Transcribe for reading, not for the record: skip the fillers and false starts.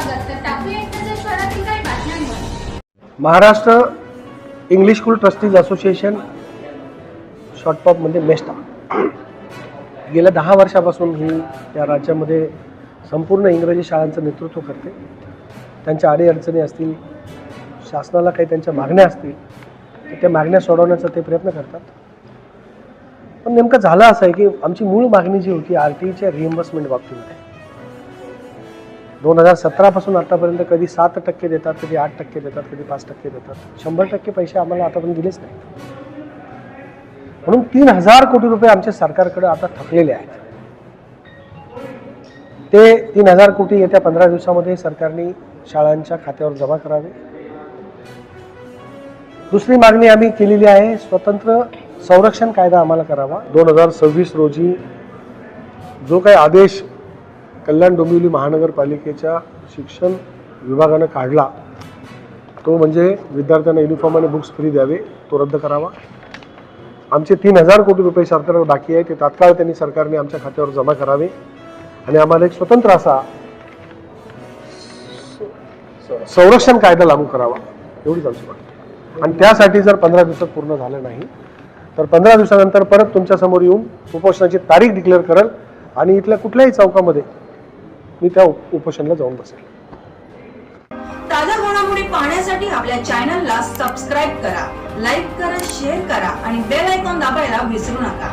स्वागत. तर टाकूया एकदा शहरातील काही बातम्यांवर. Maharashtra English school trustees association शॉर्टपॉपमध्ये मेस्टा गेल्या 10 वर्षापासून ही या राज्यामध्ये संपूर्ण इंग्रजी शाळांचं नेतृत्व करते. त्यांच्या अडीअडचणी असतील, शासनाला काही त्यांच्या मागण्या असतील तर त्या मागण्या सोडवण्याचा ते प्रयत्न करतात. पण नेमकं झालं असं आहे की आमची मूळ मागणी जी होती RTEच्या रिएम्बर्समेंट बाबतीमध्ये 2017 पासून आतापर्यंत कधी 7% देतात, कधी 8% देतात, कधी 5% देतात. 100% पैसे आम्हाला आतापर्यंत दिलेच नाही. म्हणून 3000 कोटी रुपये आमच्या सरकारकडे आता थकलेले आहेत. ते 3000 कोटी येत्या 15 दिवसामध्ये सरकारने शाळांच्या खात्यावर जमा करावे. दुसरी मागणी आम्ही केलेली आहे, स्वतंत्र संरक्षण कायदा आम्हाला करावा. 2026 रोजी जो काही आदेश कल्याण डोंबिवली महानगरपालिकेच्या शिक्षण विभागानं काढला तो म्हणजे विद्यार्थ्यांना युनिफॉर्म आणि बुक्स फ्री द्यावे, तो रद्द करावा. आमचे 3000 कोटी रुपये सरकारवर बाकी आहे, ते तात्काळ त्यांनी सरकारने आमच्या खात्यावर जमा करावे आणि आम्हाला एक स्वतंत्र असा संरक्षण कायदा लागू करावा, एवढीच आमची मागणी. आणि त्यासाठी जर 15 दिवसात पूर्ण झालं नाही तर 15 दिवसानंतर परत तुमच्यासमोर येऊन उपोषणाची तारीख डिक्लेअर करेल आणि इथल्या कुठल्याही चौकामध्ये मी त्या उपोषणाला जाऊन बसेल. ताज्या घडामोडी पाहण्यासाठी आपल्या चॅनलला सबस्क्राईब करा, लाईक करा, शेअर करा आणि बेल आयकॉन दाबायला विसरू नका.